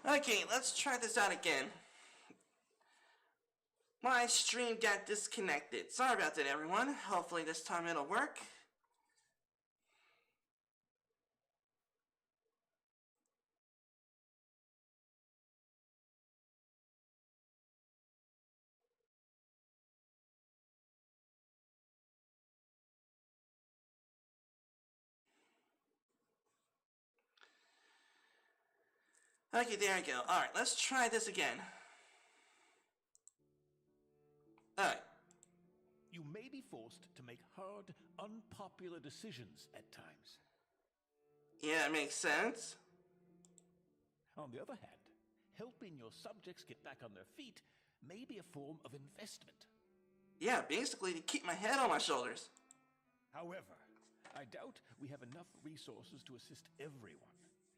Okay, let's try this out again. My stream got disconnected. Sorry about that, everyone. Hopefully this time it'll work. Okay, there we go. Alright, let's try this again. Alright. You may be forced to make hard, unpopular decisions at times. Yeah, it makes sense. On the other hand, helping your subjects get back on their feet may be a form of investment. Yeah, basically to keep my head on my shoulders. However, I doubt we have enough resources to assist everyone,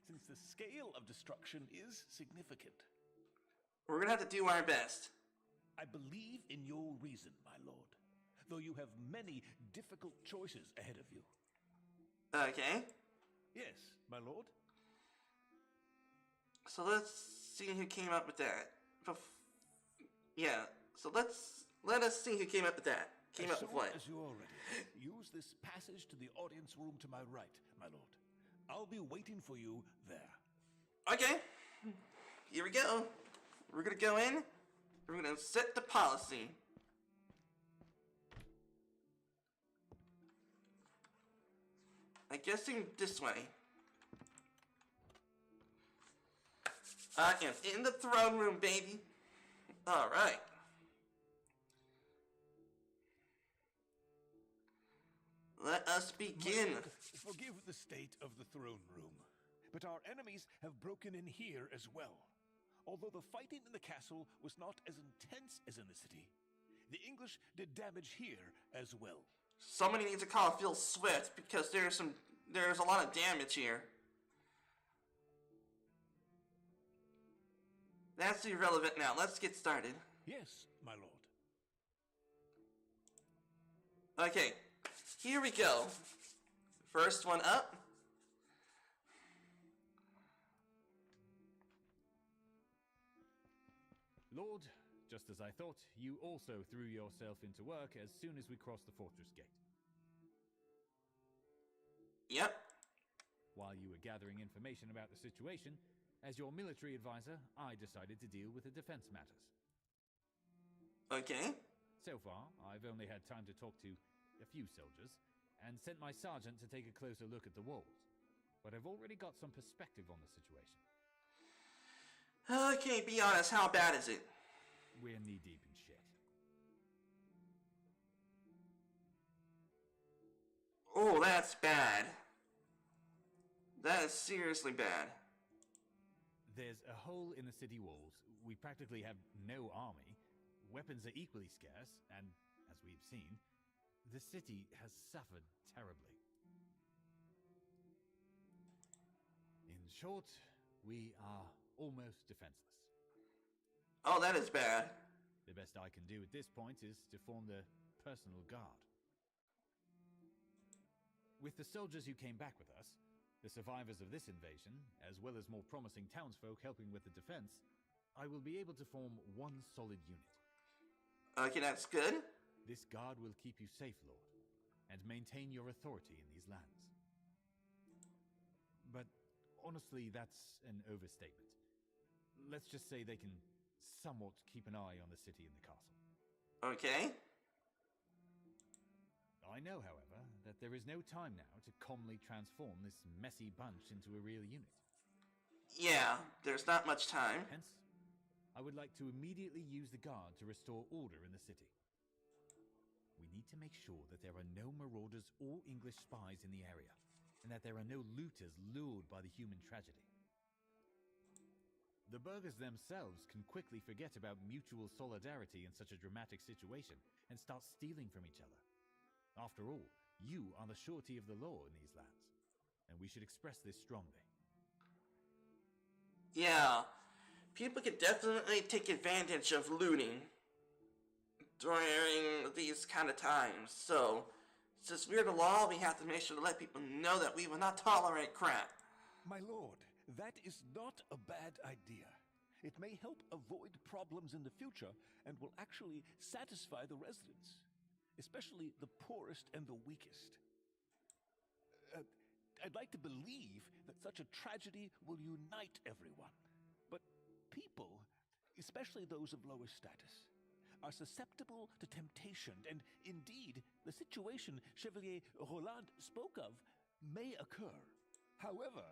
since the scale of destruction is significant. We're gonna have to do our best. I believe in your reason, my lord, though you have many difficult choices ahead of you. Okay. Yes, my lord? So let's see who came up with that. Yeah, so let us see who came up with that. Came up with what? As you are ready, use this passage to the audience room to my right, my lord. I'll be waiting for you there. Okay. Here we go. We're gonna go in. We're gonna set the policy. I'm guessing this way. I am in the throne room, baby. Alright. Let us begin. My lord, forgive the state of the throne room, but our enemies have broken in here as well. Although the fighting in the castle was not as intense as in the city, the English did damage here as well. Somebody needs to call Phil Swift because there's a lot of damage here. That's irrelevant now. Let's get started. Yes, my lord. Okay, here we go. First one up. Lord, just as I thought, you also threw yourself into work as soon as we crossed the fortress gate. Yep. While you were gathering information about the situation, as your military advisor, I decided to deal with the defense matters. Okay. So far, I've only had time to talk to a few soldiers, and sent my sergeant to take a closer look at the walls. But I've already got some perspective on the situation. Okay, be honest, how bad is it? We're knee-deep in shit. Oh, that's bad. That is seriously bad. There's a hole in the city walls. We practically have no army. Weapons are equally scarce, and, as we've seen, the city has suffered terribly. In short, we are almost defenseless. Oh, that is bad. The best I can do at this point is to form the personal guard. With the soldiers who came back with us, the survivors of this invasion, as well as more promising townsfolk helping with the defense, I will be able to form one solid unit. Okay, that's good. This guard will keep you safe, Lord, and maintain your authority in these lands. But honestly, that's an overstatement. Let's just say they can somewhat keep an eye on the city and the castle. Okay. I know, however, that there is no time now to calmly transform this messy bunch into a real unit. Yeah, there's not much time. Hence, I would like to immediately use the guard to restore order in the city. We need to make sure that there are no marauders or English spies in the area, and that there are no looters lured by the human tragedy. The burghers themselves can quickly forget about mutual solidarity in such a dramatic situation and start stealing from each other. After all, you are the surety of the law in these lands, and we should express this strongly. Yeah, people could definitely take advantage of looting during these kind of times. So, since we're the law, we have to make sure to let people know that we will not tolerate crap. My lord, That is not a bad idea. It may help avoid problems in the future and will actually satisfy the residents, especially the poorest and the weakest. I'd like to believe that such a tragedy will unite everyone. But people, especially those of lower status, are susceptible to temptation, and indeed, the situation Chevalier Roland spoke of may occur. However,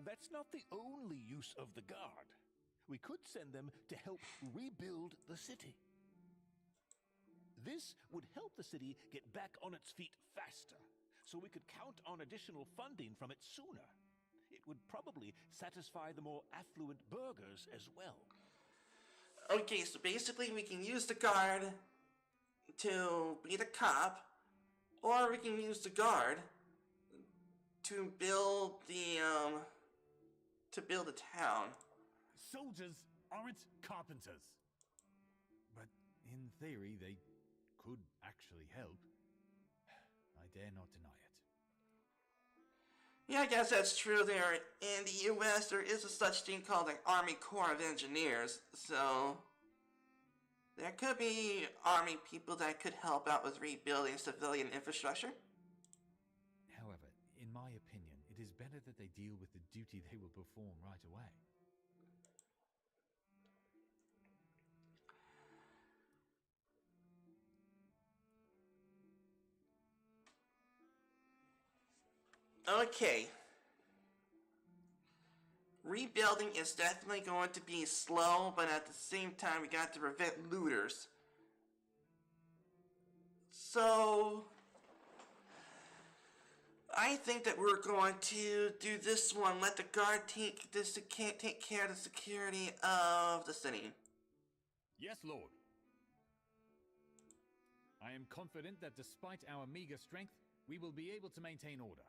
that's not the only use of the Guard. We could send them to help rebuild the city. This would help the city get back on its feet faster, so we could count on additional funding from it sooner. It would probably satisfy the more affluent burghers as well. Okay, so basically we can use the Guard to beat a cop, or we can use the Guard to build the town. Soldiers aren't carpenters. But in theory, they could actually help. I dare not deny it. Yeah, I guess that's true. There in the U.S., there is a such thing called an Army Corps of Engineers, so there could be Army people that could help out with rebuilding civilian infrastructure. However, in my opinion, it is better that they deal with the duty they will perform right away. Okay. Rebuilding is definitely going to be slow, but at the same time, we got to prevent looters. So, I think that we're going to do this one. Let the Guard take care of the security of the city. Yes, Lord. I am confident that despite our meager strength, we will be able to maintain order.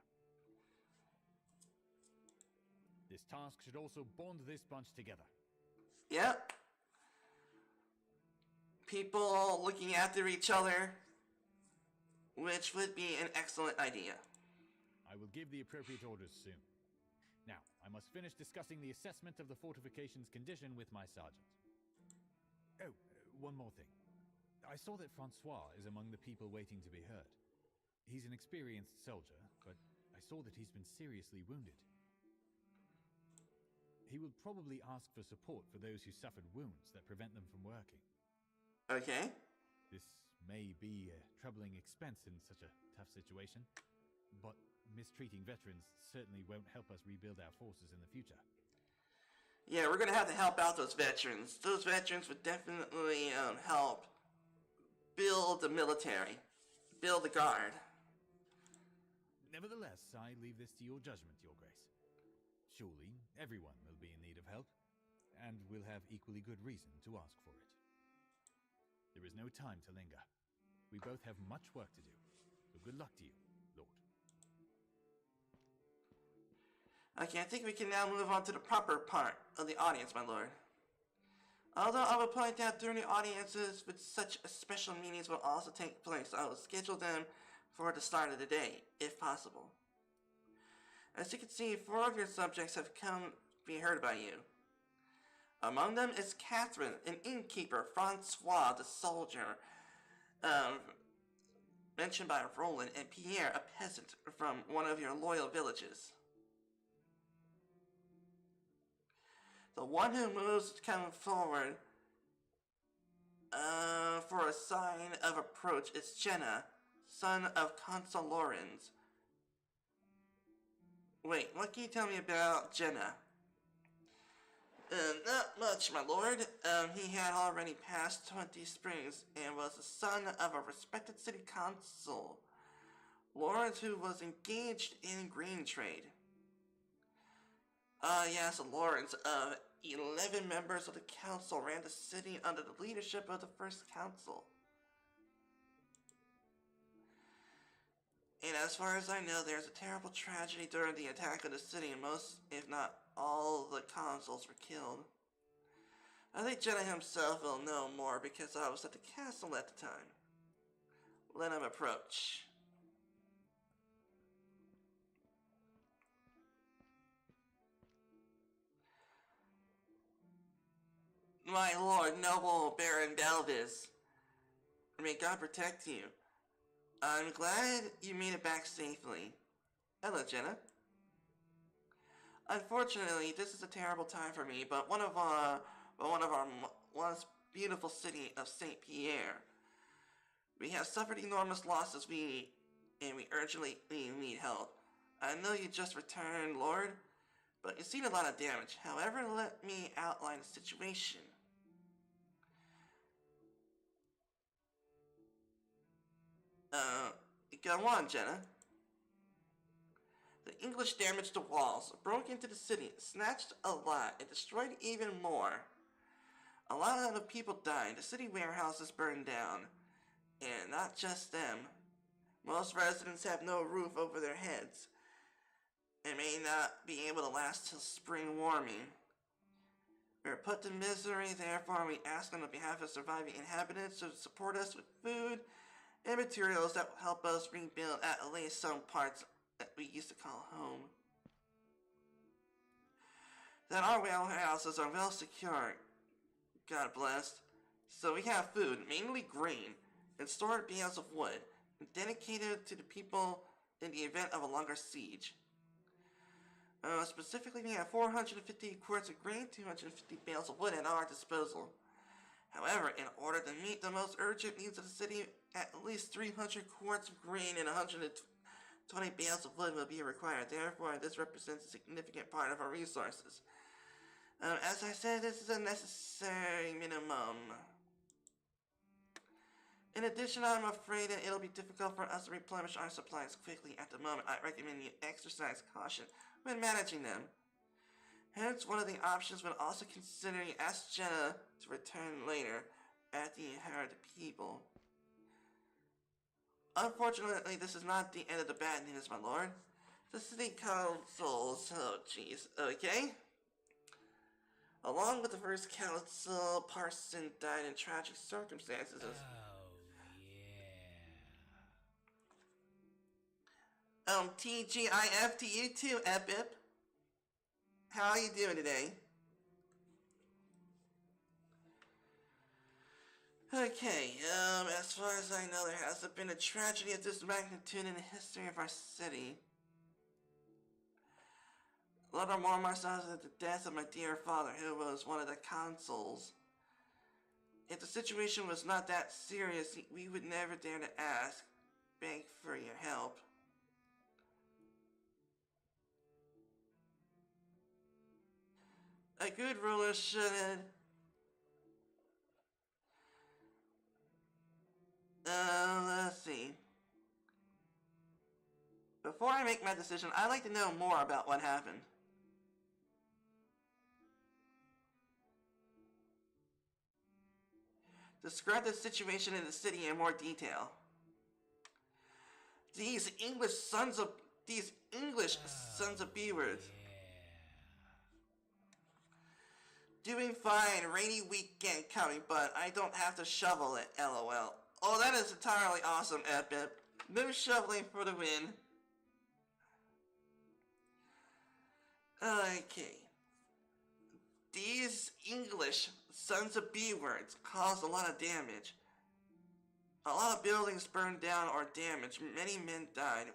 This task should also bond this bunch together. Yep. People looking after each other, which would be an excellent idea. I will give the appropriate orders soon. Now, I must finish discussing the assessment of the fortification's condition with my sergeant. Oh, one more thing. I saw that Francois is among the people waiting to be heard. He's an experienced soldier, but I saw that he's been seriously wounded. He will probably ask for support for those who suffered wounds that prevent them from working. Okay. This may be a troubling expense in such a tough situation, but mistreating veterans certainly won't help us rebuild our forces in the future. Yeah, we're gonna have to help out those veterans. Those veterans would definitely help build the military, build the Guard. Nevertheless, I leave this to your judgment, Your Grace. Surely, everyone will be in need of help, and will have equally good reason to ask for it. There is no time to linger. We both have much work to do, so good luck to you, Lord. Okay, I think we can now move on to the proper part of the audience, my lord. Although I will point out during the audiences with such special meetings will also take place, I will schedule them for the start of the day, if possible. As you can see, 4 of your subjects have come to be heard by you. Among them is Catherine, an innkeeper, Francois, the soldier, mentioned by Roland, and Pierre, a peasant from one of your loyal villages. The one who moves to come forward for a sign of approach is Jenna, son of Consul Lorenz. Wait, what can you tell me about Jenna? Not much, my lord. He had already passed 20 springs and was the son of a respected city consul, Lawrence, who was engaged in grain trade. Yes, Lawrence, 11 members of the council ran the city under the leadership of the first council. And as far as I know, there's a terrible tragedy during the attack of the city, and most, if not all, the consuls were killed. I think Jenna himself will know more because I was at the castle at the time. Let him approach. My lord, noble Baron Belvis. May God protect you. I'm glad you made it back safely. Hello, Jenna. Unfortunately, this is a terrible time for me, but one of our once beautiful city of Saint Pierre. We have suffered enormous losses, and we urgently need help. I know you just returned, Lord, but you've seen a lot of damage. However, let me outline the situation. Go on, Jenna. The English damaged the walls, broke into the city, snatched a lot, and destroyed even more. A lot of people died. The city warehouses burned down. And not just them. Most residents have no roof over their heads and may not be able to last till spring warming. We are put to misery, therefore we ask on behalf of surviving inhabitants to support us with food and materials that will help us rebuild at least some parts that we used to call home. That our warehouses are well secured, God bless. So we have food, mainly grain, and stored bales of wood, dedicated to the people in the event of a longer siege. Specifically, we have 450 quarts of grain, 250 bales of wood at our disposal. However, in order to meet the most urgent needs of the city, at least 300 quarts of grain and 120 bales of wood will be required. Therefore, this represents a significant part of our resources. As I said, this is a necessary minimum. In addition, I'm afraid that it'll be difficult for us to replenish our supplies quickly at the moment. I recommend you exercise caution when managing them. Hence, one of the options would also consider you ask Jenna to return later after you inherit the people. Unfortunately, this is not the end of the bad news, my lord. The city councils, oh jeez, okay? Along with the first council, Parson died in tragic circumstances. TGIF to you too, Epip. How are you doing today? Okay, as far as I know, there hasn't been a tragedy of this magnitude in the history of our city. Little more myself than the death of my dear father, who was one of the consuls. If the situation was not that serious, we would never dare to ask, beg for your help. A good ruler should... let's see. Before I make my decision, I'd like to know more about what happened. Describe the situation in the city in more detail. These English sons of B-words. Doing fine, rainy weekend coming, but I don't have to shovel it, lol. Oh, that is entirely awesome, Epip. No shoveling for the win. Okay. These English sons of B-words caused a lot of damage. A lot of buildings burned down or damaged. Many men died,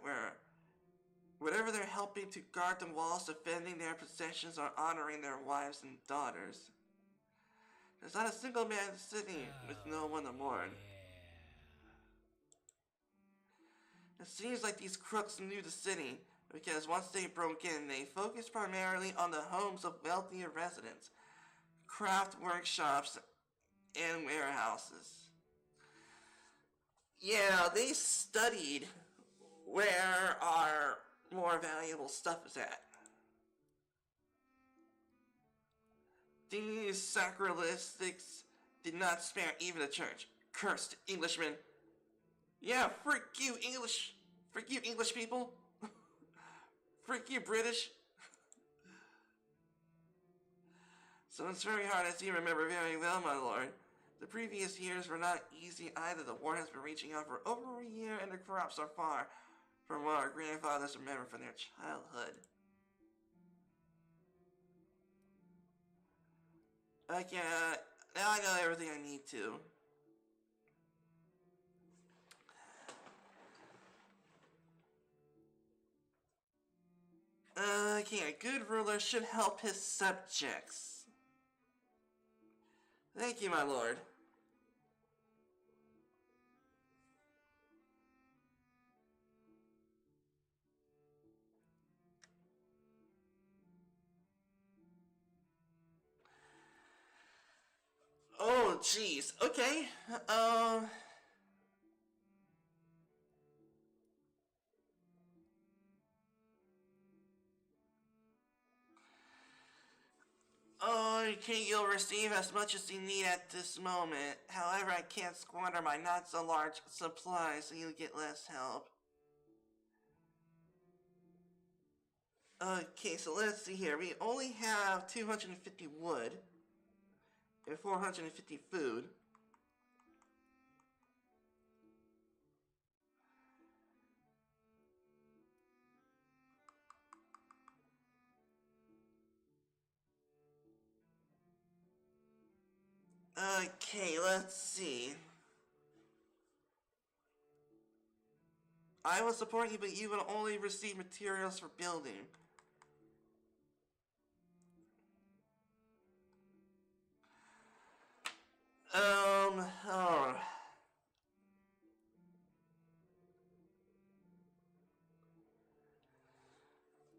whatever they're helping to guard the walls, defending their possessions, or honoring their wives and daughters. There's not a single man in the city with no one to mourn. It seems like these crooks knew the city, because once they broke in, they focused primarily on the homes of wealthier residents, craft workshops, and warehouses. Yeah, they studied where our more valuable stuff is at. These sacrilegious did not spare even the church. Cursed Englishmen. Yeah, frick you English people. Frick you British. So it's very hard, as you remember very well, my lord. The previous years were not easy either. The war has been reaching on for over a year, and the crops are far from what our grandfathers remember from their childhood. Okay, Now I know everything I need to. Okay, a good ruler should help his subjects. Thank you, my lord. Oh, jeez. Okay. Okay, you'll receive as much as you need at this moment. However, I can't squander my not so large supply, so you'll get less help. Okay, so let's see here. We only have 250 wood and 450 food. Okay, let's see. I will support you, but you will only receive materials for building. Oh.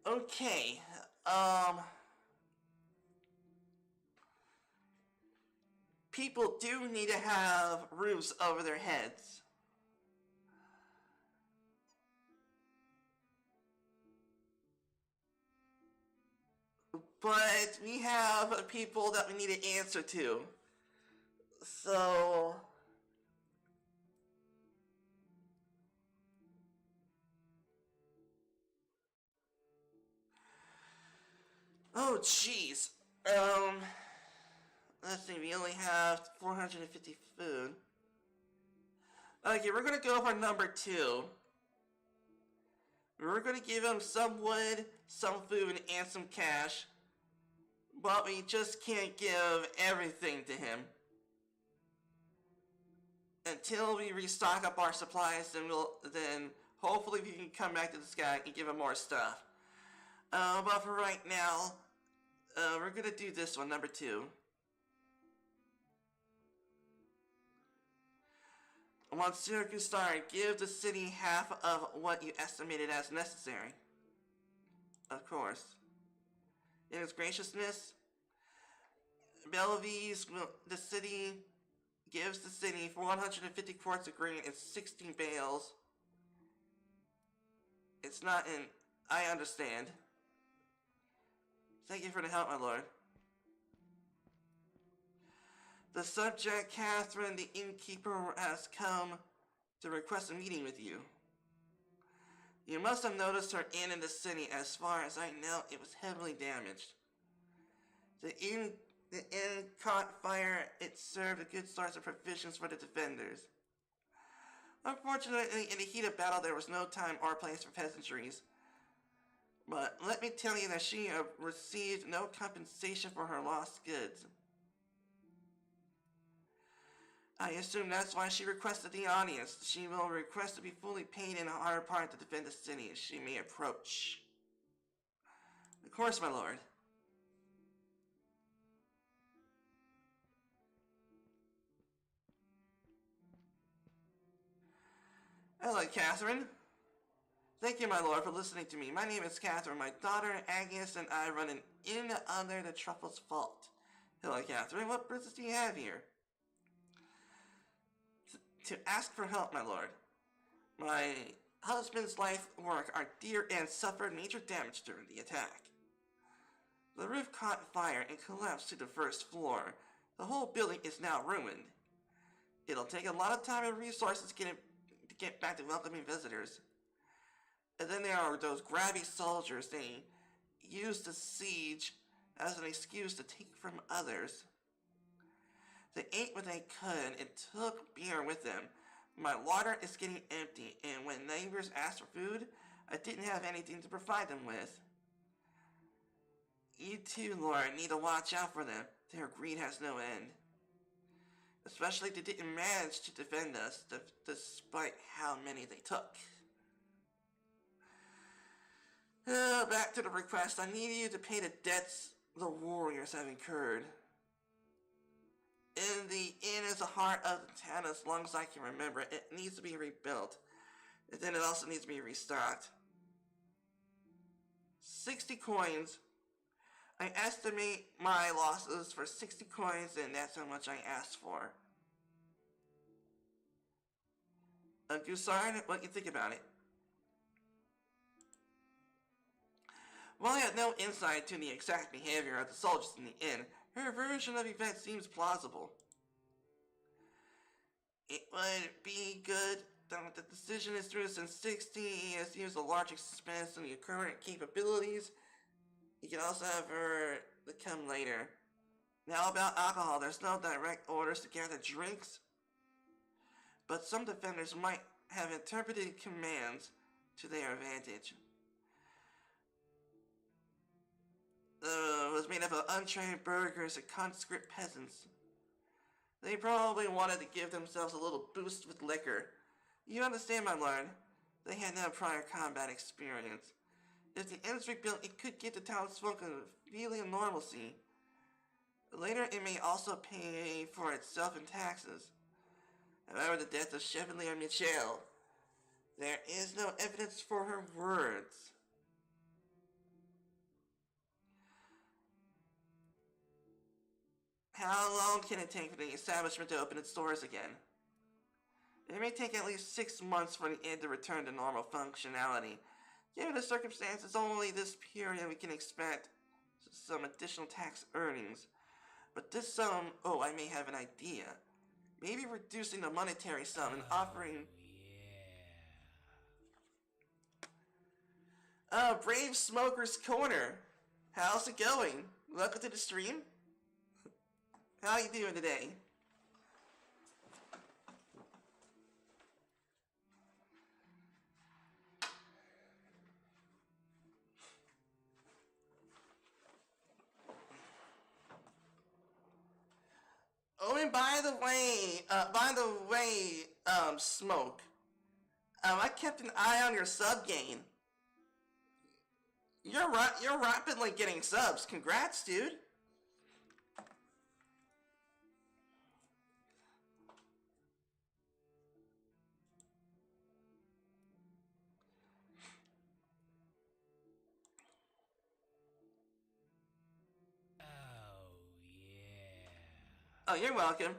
Okay, people do need to have roofs over their heads. But we have people that we need to answer to. So... Oh, jeez. Let's see, we only have 450 food. Okay, we're gonna go for number 2. We're gonna give him some wood, some food, and some cash. But we just can't give everything to him. Until we restock up our supplies, then hopefully we can come back to this guy and give him more stuff. But for right now, we're gonna do this one, number 2. Monsieur Gustard, give the city half of what you estimated as necessary. Of course. In his graciousness, Belleville's the city gives the city 150 quarts of grain and 16 bales. It's not in... I understand. Thank you for the help, my lord. The subject, Catherine, the innkeeper, has come to request a meeting with you. You must have noticed her inn in the city. As far as I know, it was heavily damaged. The inn caught fire. It served a good source of provisions for the defenders. Unfortunately, in the heat of battle, there was no time or place for peasantries. But let me tell you that she received no compensation for her lost goods. I assume that's why she requested the audience. She will request to be fully paid in her part to defend the city as she may approach. Of course, my lord. Hello, Catherine. Thank you, my lord, for listening to me. My name is Catherine. My daughter, Agnes, and I run an inn under the Truffle's Vault. Hello, Catherine. What business do you have here? To ask for help, my lord. My husband's life work are dear and suffered major damage during the attack. The roof caught fire and collapsed to the first floor. The whole building is now ruined. It'll take a lot of time and resources to get back to welcoming visitors. And then there are those grabby soldiers. They use the siege as an excuse to take from others. They ate what they could and took beer with them. My larder is getting empty, and when neighbors asked for food, I didn't have anything to provide them with. You too, Lord, need to watch out for them. Their greed has no end. Especially they didn't manage to defend us, despite how many they took. Back to the request. I need you to pay the debts the warriors have incurred. In the inn is the heart of the town as long as I can remember. It needs to be rebuilt. And then it also needs to be restocked. 60 coins. I estimate my losses for 60 coins, and that's how much I asked for. Gusard, what do you think about it? While I had no insight to the exact behavior of the soldiers in the inn, her version of events seems plausible. It would be good that the decision is through since 60. He has used a large expense in your current capabilities. You can also have her come later. Now about alcohol, there's no direct orders to gather drinks, but some defenders might have interpreted commands to their advantage. Was made up of untrained burghers and conscript peasants. They probably wanted to give themselves a little boost with liquor. You understand, my lord? They had no prior combat experience. If the inn's rebuilt, it could give the townsfolk a feeling of normalcy. Later, it may also pay for itself in taxes. However, the death of Chevalier Michel, there is no evidence for her words. How long can it take for the establishment to open its doors again? It may take at least 6 months for the inn to return to normal functionality. Given the circumstances, only this period we can expect some additional tax earnings. But this sum, I may have an idea. Maybe reducing the monetary sum and offering... Brave Smoker's Corner. How's it going? Welcome to the stream. How you doing today? Oh, and by the way, Smoke, I kept an eye on your sub gain. You're rapidly getting subs. Congrats, dude. Oh, you're welcome.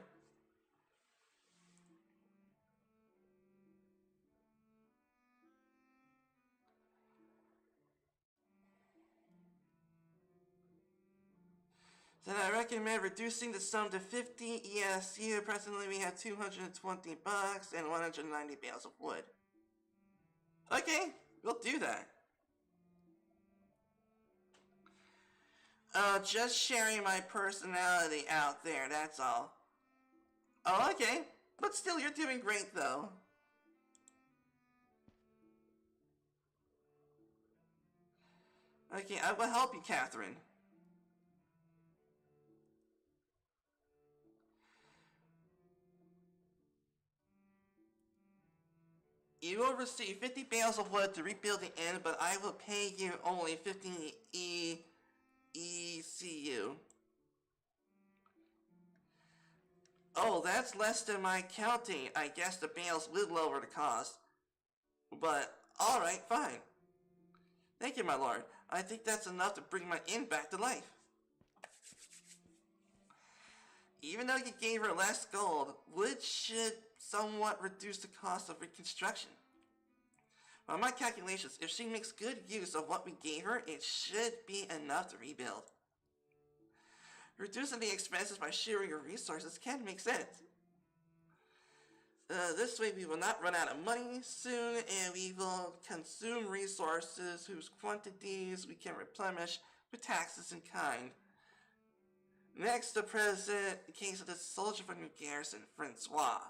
Then I recommend reducing the sum to 50 ESU. Presently, we have 220 bucks and 190 bales of wood. Okay, we'll do that. Just sharing my personality out there, that's all. Oh, okay. But still, you're doing great, though. Okay, I will help you, Catherine. You will receive 50 bales of wood to rebuild the inn, but I will pay you only 50 ECU. Oh, that's less than my counting. I guess the bales will lower the cost. But, alright, fine. Thank you, my lord. I think that's enough to bring my inn back to life. Even though you gave her less gold, wood should somewhat reduce the cost of reconstruction. By my calculations, if she makes good use of what we gave her, it should be enough to rebuild. Reducing the expenses by sharing your resources can make sense. This way we will not run out of money soon, and we will consume resources whose quantities we can replenish with taxes in kind. Next, the present case of the soldier from New Garrison, Francois.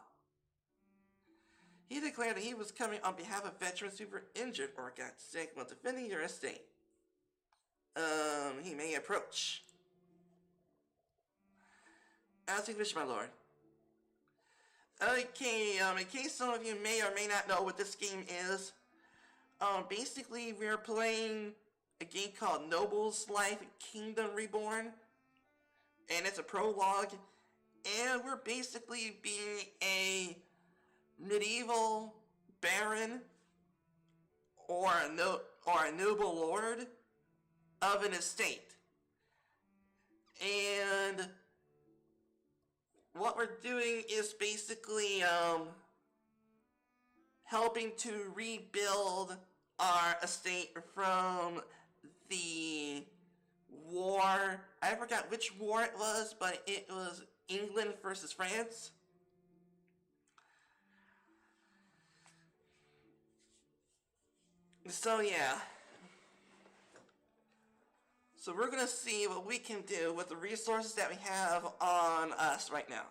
He declared that he was coming on behalf of veterans who were injured or got sick while defending your estate. He may approach. As you wish, my lord. Okay, in case some of you may or may not know what this game is, basically we're playing a game called Noble's Life Kingdom Reborn, and it's a prologue, and we're basically being a medieval baron or a noble lord of an estate. And what we're doing is basically helping to rebuild our estate from the war. I forgot which war it was, but it was England versus France. So yeah. So we're gonna see what we can do with the resources that we have on us right now.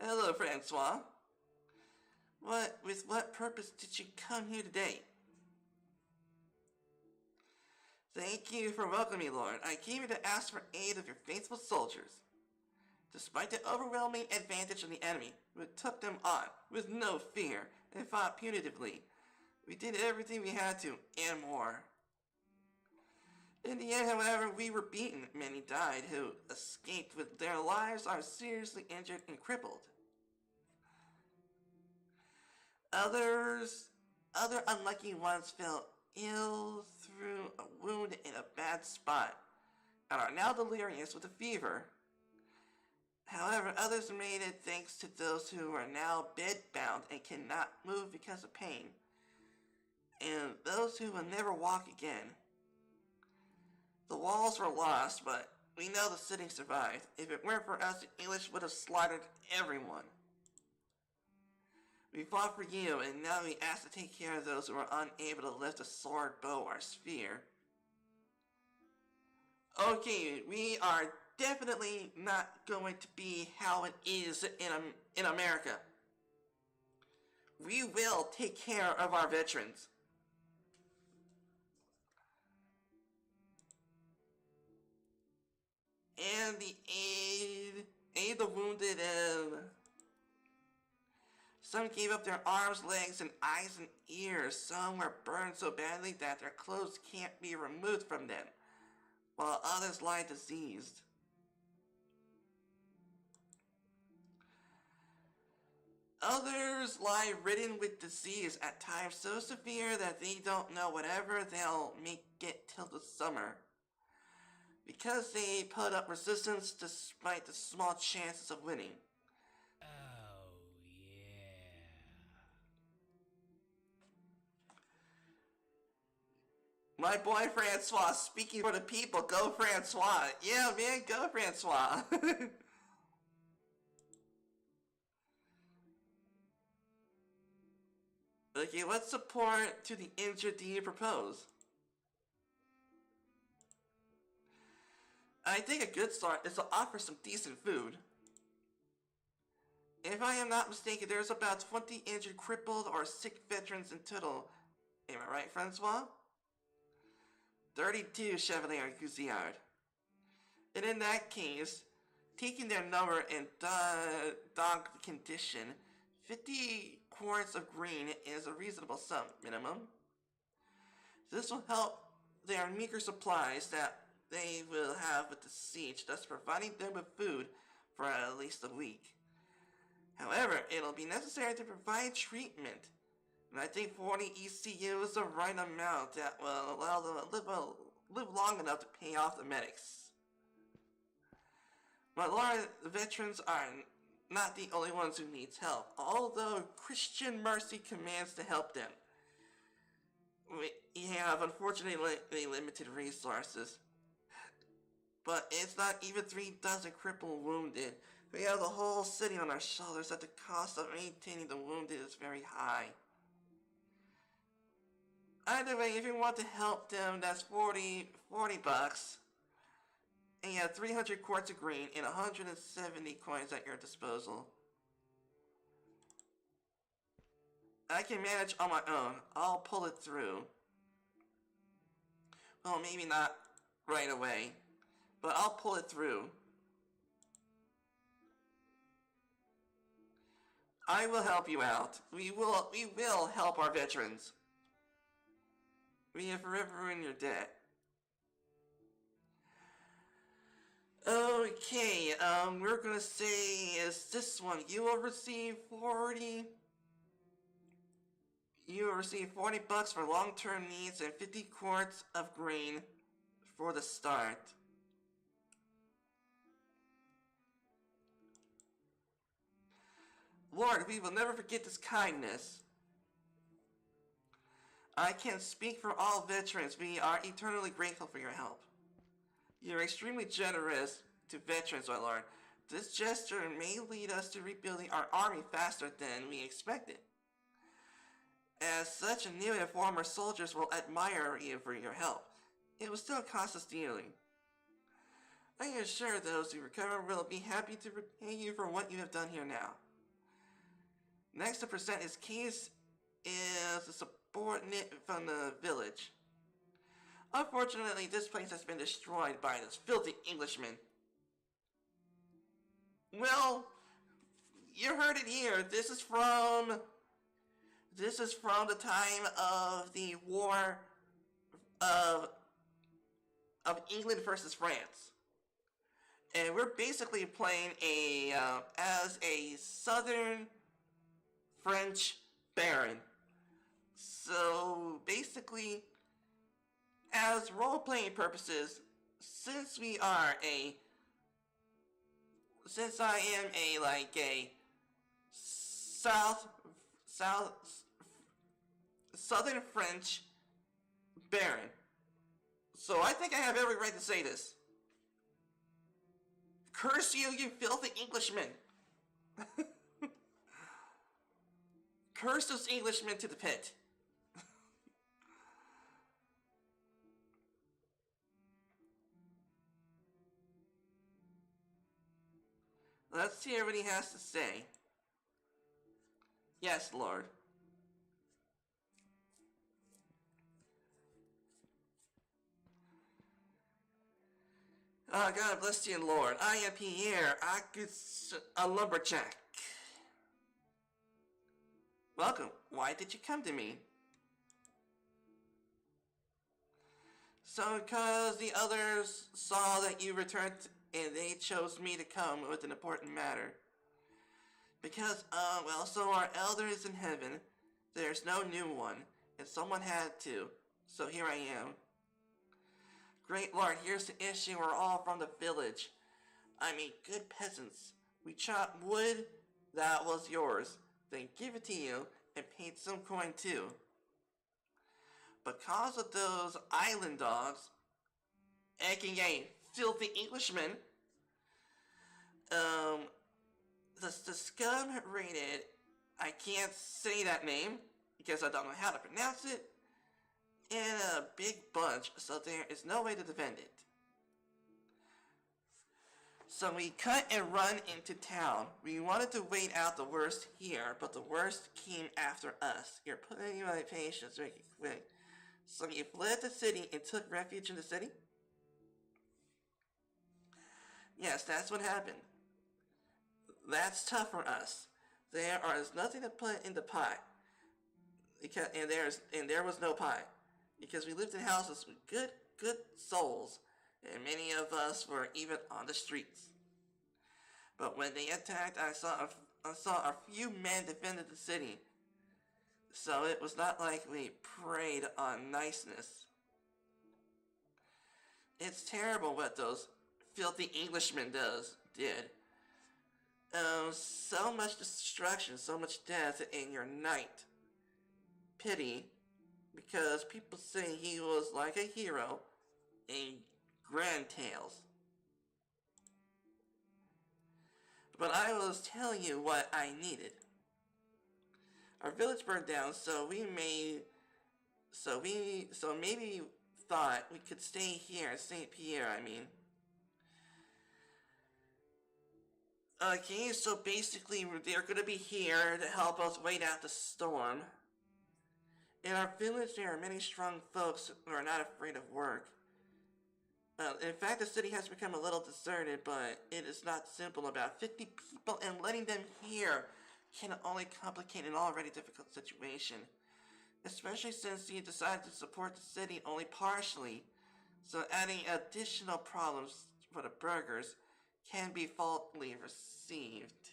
Hello, Francois. With what purpose did you come here today? Thank you for welcoming me, Lord. I came here to ask for aid of your faithful soldiers. Despite the overwhelming advantage of the enemy, we took them on with no fear and fought punitively. We did everything we had to, and more. In the end, however, we were beaten. Many died who escaped with their lives are seriously injured and crippled. Other unlucky ones fell ill through a wound in a bad spot and are now delirious with a fever. However, others made it thanks to those who are now bedbound and cannot move because of pain, and those who will never walk again. The walls were lost, but we know the city survived. If it weren't for us, the English would have slaughtered everyone. We fought for you, and now we ask to take care of those who are unable to lift a sword, bow, or spear. Okay, we are definitely not going to be how it is in America. We will take care of our veterans. And the aid the wounded, and some gave up their arms, legs, and eyes and ears. Some were burned so badly that their clothes can't be removed from them, while others lie diseased. Others lie ridden with disease, at times so severe that they don't know whatever they'll make it till the summer. Because they put up resistance despite the small chances of winning. Oh, yeah. My boy Francois speaking for the people. Go Francois. Yeah, man, go Francois. Okay, what support to the injured do you propose? I think a good start is to offer some decent food. If I am not mistaken, there's about 20 injured, crippled, or sick veterans in total. Am I right, Francois? 32, Chevalier Goussillard. And in that case, taking their number and dog condition, 50 quarts of grain is a reasonable sum, minimum. This will help their meager supplies that they will have with the siege, thus providing them with food for at least a week. However, it'll be necessary to provide treatment, and I think 40 ECU is the right amount that will allow them to live long enough to pay off the medics. My lord, the veterans are not the only ones who needs help, although Christian mercy commands to help them. We have unfortunately limited resources, but it's not even 3 dozen crippled wounded. We have the whole city on our shoulders, that the cost of maintaining the wounded is very high. Either way, if you want to help them, that's 40 bucks. And you have 300 quarts of grain and 170 coins at your disposal. I can manage on my own. I'll pull it through. Well, maybe not right away, but I'll pull it through. I will help you out. We will help our veterans. We have forever in your debt. Okay, we're gonna say is this one. You will receive 40 $40 for long-term needs and 50 quarts of grain for the start. Lord, we will never forget this kindness. I can't speak for all veterans. We are eternally grateful for your help. You're extremely generous to veterans, my lord. This gesture may lead us to rebuilding our army faster than we expected. As such, new and former soldiers will admire you for your help. It will still cost us dearly. I am sure those who recover will be happy to repay you for what you have done here now. Next to present his case is a subordinate from the village. Unfortunately, this place has been destroyed by this filthy Englishman. Well, you heard it here. This is from the time of the war of England versus France. And we're basically playing as a southern French baron. So basically, as role-playing purposes, since I am a southern French baron, so I think I have every right to say this. Curse you, you filthy Englishmen! Curse those Englishmen to the pit. Let's hear what he has to say. Yes, Lord. God bless you, Lord. I am Pierre, a lumberjack. Welcome. Why did you come to me? So, because the others saw that you returned and they chose me to come with an important matter. Because, so our elder is in heaven. There's no new one, and someone had to. So here I am. Great Lord, here's the issue. We're all from the village. I mean, good peasants. We chopped wood that was yours, then give it to you, and paid some coin too. Because of those island dogs, aka filthy Englishmen, the scum raided, I can't say that name because I don't know how to pronounce it, in a big bunch, so there is no way to defend it. So we cut and run into town. We wanted to wait out the worst here, but the worst came after us. You're putting my patience really quick. So you fled the city and took refuge in the city? Yes, that's what happened. That's tough for us. There is nothing to put in the pot. And there was no pot. Because we lived in houses with good souls. And many of us were even on the streets. But when they attacked, I saw a few men defended the city. So it was not like we preyed on niceness. It's terrible what those filthy Englishmen did. So much destruction, so much death in your night. Pity, because people say he was like a hero in grand tales. But I was telling you what I needed. Our village burned down, so maybe thought we could stay here in St. Pierre, I mean. Okay, so basically they're gonna be here to help us wait out the storm. In our village there are many strong folks who are not afraid of work. In fact, the city has become a little deserted, but it is not simple. About 50 people and letting them here can only complicate an already difficult situation, especially since you decided to support the city only partially, so adding additional problems for the burghers can be faultily received.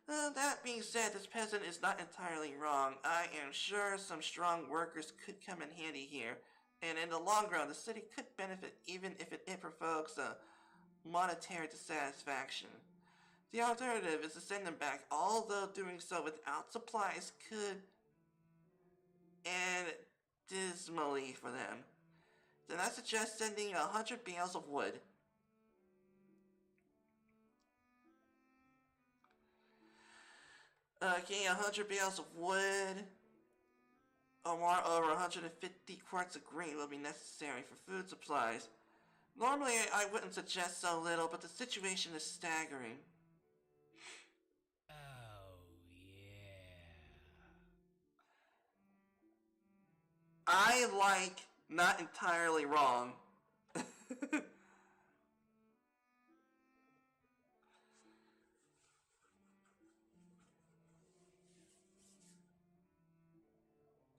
That being said, this peasant is not entirely wrong. I am sure some strong workers could come in handy here, and in the long run, the city could benefit even if it provokes a monetary dissatisfaction. The alternative is to send them back, although doing so without supplies could end dismally for them. Then I suggest sending 100 bales of wood. Okay, 100 bales of wood, or more, over 150 quarts of grain will be necessary for food supplies. Normally, I wouldn't suggest so little, but the situation is staggering. Oh, yeah. I like not entirely wrong.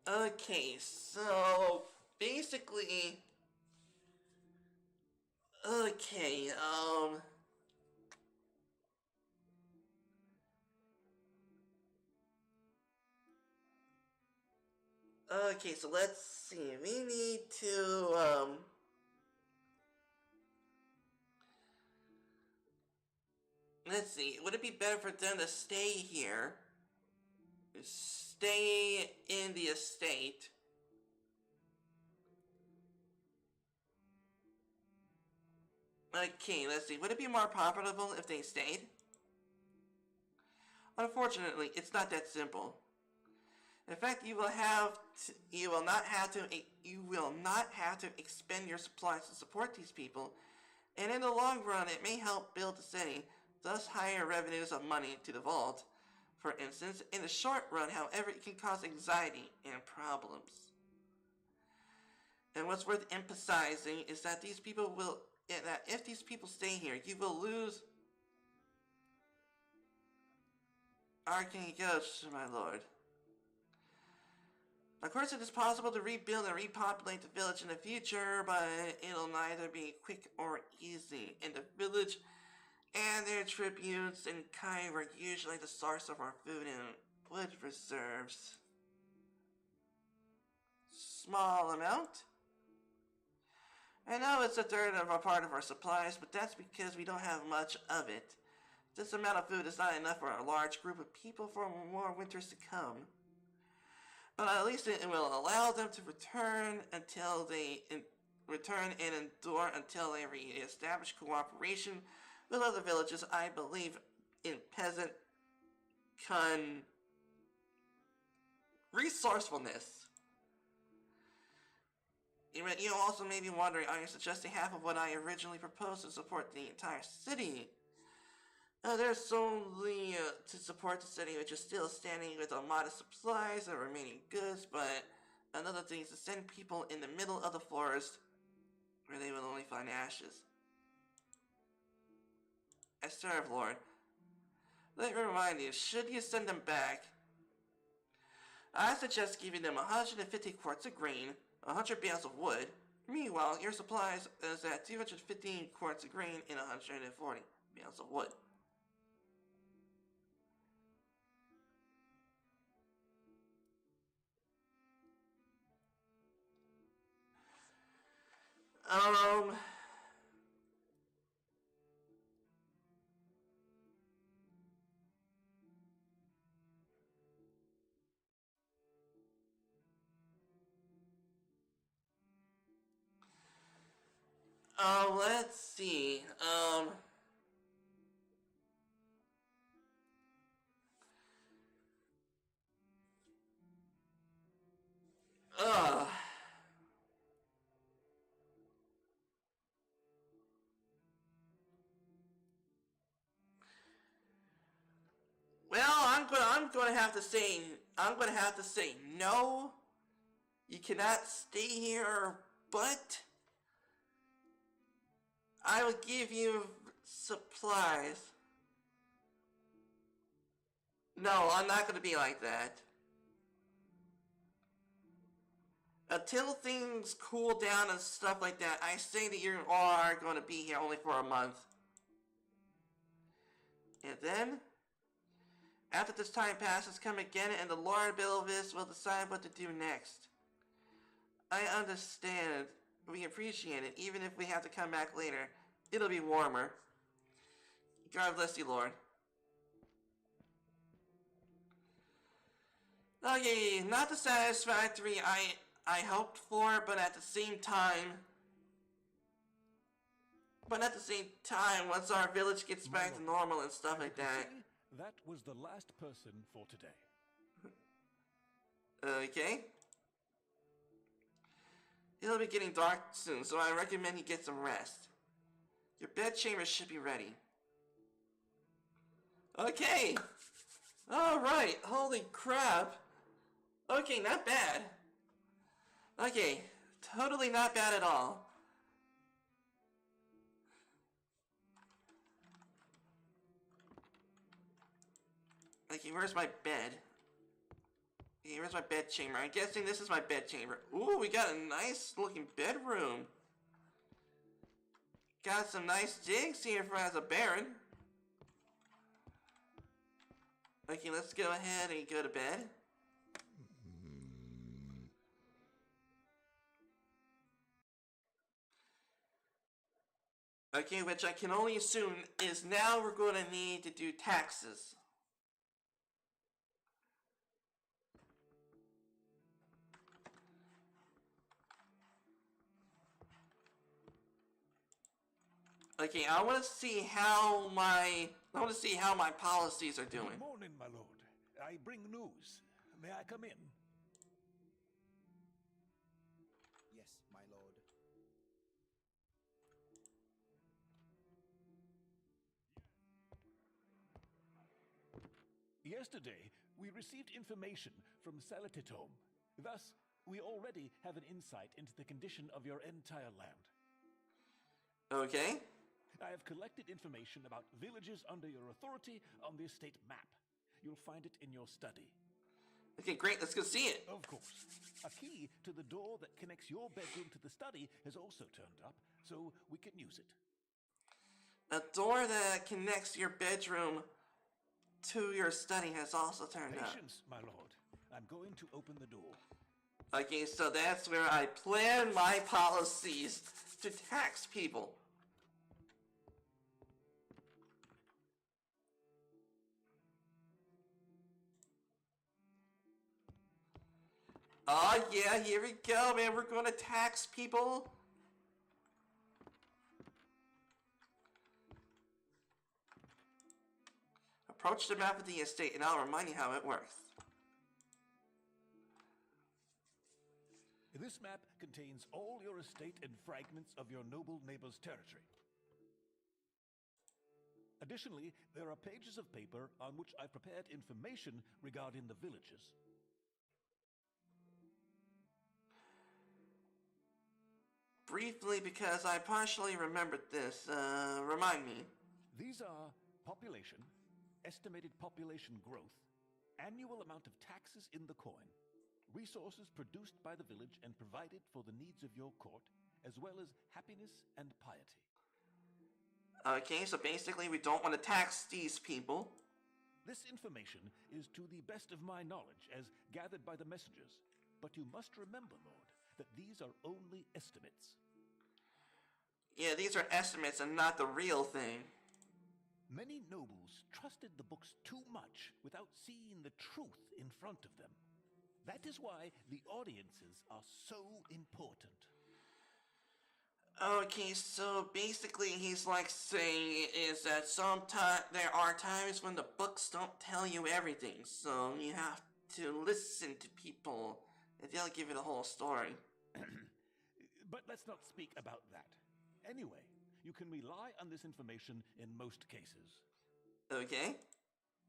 Okay, so basically, okay, okay, so let's see. We need to, let's see. Would it be better for them to stay here? Stay in the estate? Okay, let's see. Would it be more profitable if they stayed? Unfortunately, it's not that simple. In fact, you will not have to expend your supplies to support these people, and in the long run, it may help build the city, thus higher revenues of money to the vault. For instance, in the short run, however, it can cause anxiety and problems. And what's worth emphasizing is that if these people stay here, you will lose. Arcane Ghost, my lord. Of course, it is possible to rebuild and repopulate the village in the future, but it'll neither be quick or easy. And the village and their tributes in kind were usually the source of our food and wood reserves. Small amount? I know it's a third of a part of our supplies, but that's because we don't have much of it. This amount of food is not enough for a large group of people for more winters to come. But at least it will allow them to return and endure until they re-establish cooperation with other villages. I believe in peasant resourcefulness. You also may be wondering, are you suggesting half of what I originally proposed to support the entire city? There's only to support the city, which is still standing with a modest supplies and remaining goods, but another thing is to send people in the middle of the forest, where they will only find ashes. I serve, Lord. Let me remind you, should you send them back, I suggest giving them 150 quarts of grain, 100 bales of wood. Meanwhile, your supplies is at 215 quarts of grain and 140 bales of wood. Let's see, uh, well, I'm gonna have to say no. You cannot stay here, but I will give you supplies. No, I'm not gonna be like that. Until things cool down and stuff like that, I say that you are gonna be here only for a month. And then, after this time passes, come again and the Lord Belvis will decide what to do next. I understand. We appreciate it, even if we have to come back later. It'll be warmer. God bless you, Lord. Okay, not the satisfactory I hoped for, but at the same time, once our village gets back to normal and stuff like that. That was the last person for today. Okay. It'll be getting dark soon, so I recommend you get some rest. Your bedchamber should be ready. Okay! Alright, holy crap. Okay, not bad. Okay, totally not bad at all. Okay, where's my bed? Okay, where's my bed chamber? I'm guessing this is my bed chamber. Ooh, we got a nice looking bedroom. Got some nice jigs here for as a baron. Okay, let's go ahead and go to bed. Okay, which I can only assume is now we're going to need to do taxes. Okay, I want to see how my policies are doing. Good morning, my lord. I bring news. May I come in? Yes, my lord. Yesterday, we received information from Salatitome. Thus, we already have an insight into the condition of your entire land. Okay. I have collected information about villages under your authority on the estate map. You'll find it in your study. Okay, great. Let's go see it. Of course. A key to the door that connects your bedroom to the study has also turned up, so we can use it. A door that connects your bedroom to your study has also turned up. Patience, my lord. I'm going to open the door. Okay, so that's where I plan my policies to tax people. Oh yeah, here we go, man. We're gonna tax people. Approach the map of the estate and I'll remind you how it works. This map contains all your estate and fragments of your noble neighbor's territory. Additionally, there are pages of paper on which I prepared information regarding the villages. Briefly, because I partially remembered this, remind me. These are population, estimated population growth, annual amount of taxes in the coin, resources produced by the village and provided for the needs of your court, as well as happiness and piety. Okay, so basically we don't want to tax these people. This information is to the best of my knowledge as gathered by the messengers, but you must remember, Lord, that these are only estimates. Yeah, these are estimates and not the real thing. Many nobles trusted the books too much without seeing the truth in front of them. That is why the audiences are so important. Okay, so basically he's like saying is that sometimes there are times when the books don't tell you everything, so you have to listen to people and they'll give you the whole story. But let's not speak about that. Anyway, you can rely on this information in most cases. Okay.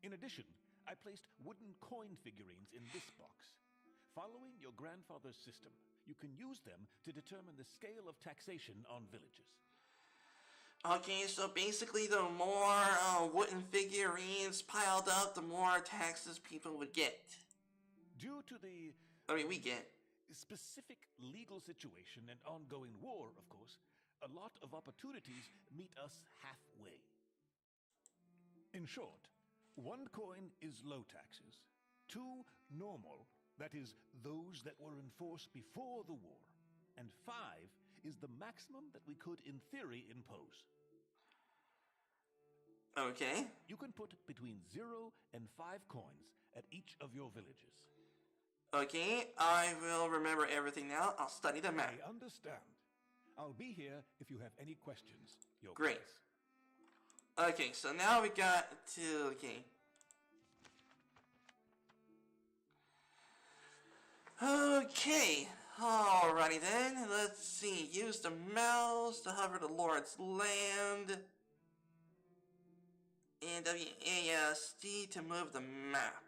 In addition, I placed wooden coin figurines in this box. Following your grandfather's system, you can use them to determine the scale of taxation on villages. Okay, so basically the more wooden figurines piled up, the more taxes people would get. Due to the I mean, we get. specific legal situation and ongoing war, of course, a lot of opportunities meet us halfway. In short, 1 coin is low taxes, 2 normal, that is, those that were in force before the war, and 5 is the maximum that we could, in theory, impose. Okay. You can put between 0 and 5 coins at each of your villages. Okay, I will remember everything now. I'll study the map. I understand. I'll be here if you have any questions. Your Great. place. Okay, so now we got to... Okay. Okay. Alrighty then. Let's see. Use the mouse to hover the Lord's land. And WASD to move the map.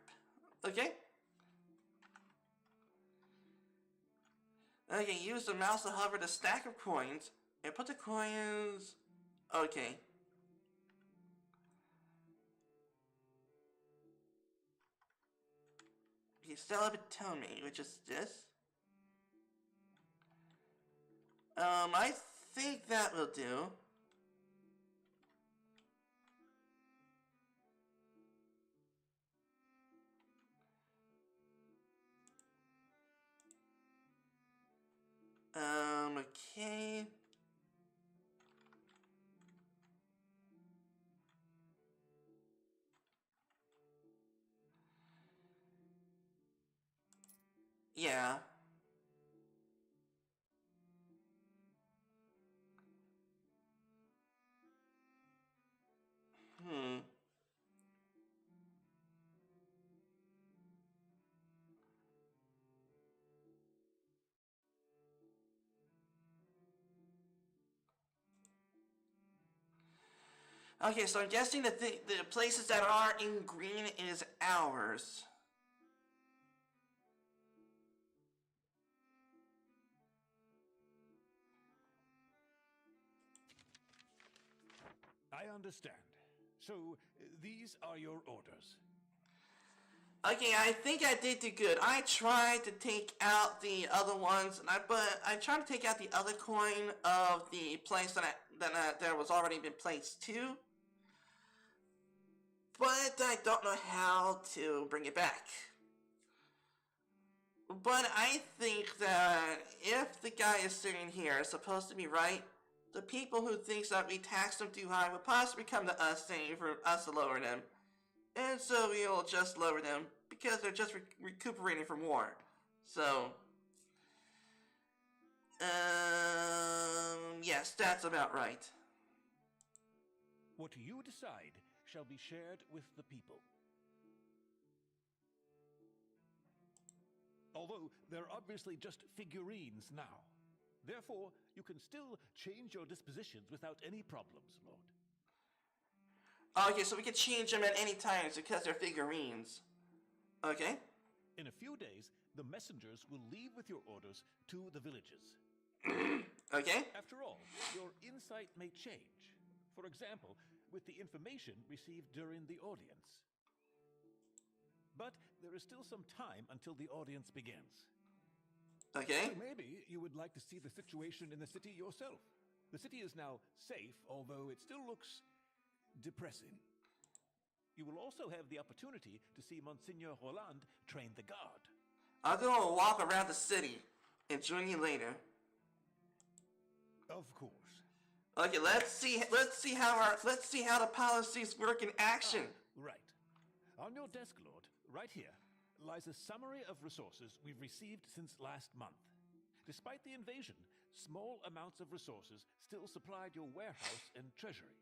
Okay. Okay, use the mouse to hover the stack of coins and put the coins... Okay. You still have a tone me, which is this. I think that will do. Okay. Yeah. Hmm. Okay, so I'm guessing that the places that are in green is ours. I understand. So, these are your orders. Okay, I think I did do good. I tried to take out the other ones, but I tried to take out the other coin of the place that was already been placed to. But I don't know how to bring it back. But I think that if the guy is sitting here is supposed to be right, the people who thinks that we tax them too high will possibly come to us saying for us to lower them. And so we'll just lower them because they're just recuperating from war. So, yes, that's about right. What you decide shall be shared with the people. Although they're obviously just figurines now. Therefore, you can still change your dispositions without any problems, Lord. Okay, so we can change them at any time because they're figurines. Okay. In a few days, the messengers will leave with your orders to the villages. Okay. After all, your insight may change. For example, with the information received during the audience. But there is still some time until the audience begins. Okay. So maybe you would like to see the situation in the city yourself. The city is now safe, although it still looks depressing. You will also have the opportunity to see Monsignor Roland train the guard. I'll go and walk around the city and join you later. Of course. Okay, let's see how the policies work in action. Right. On your desk, Lord, right here, lies a summary of resources we've received since last month. Despite the invasion, small amounts of resources still supplied your warehouse and treasury.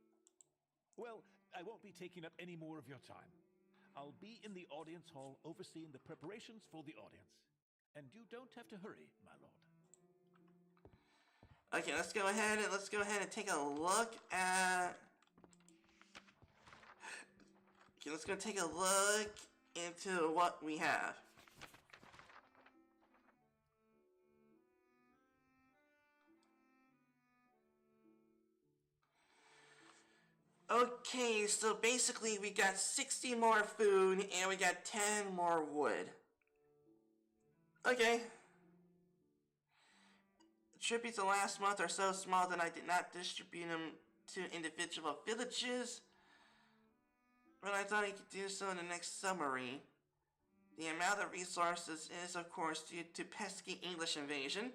Well, I won't be taking up any more of your time. I'll be in the audience hall overseeing the preparations for the audience. And you don't have to hurry, my lord. Okay, let's go ahead and take a look at... Okay, let's go take a look into what we have. Okay, so basically we got 60 more food and we got 10 more wood. Okay. Tributes the last month are so small that I did not distribute them to individual villages, but I thought I could do so in the next summary. The amount of resources is, of course, due to pesky English invasion.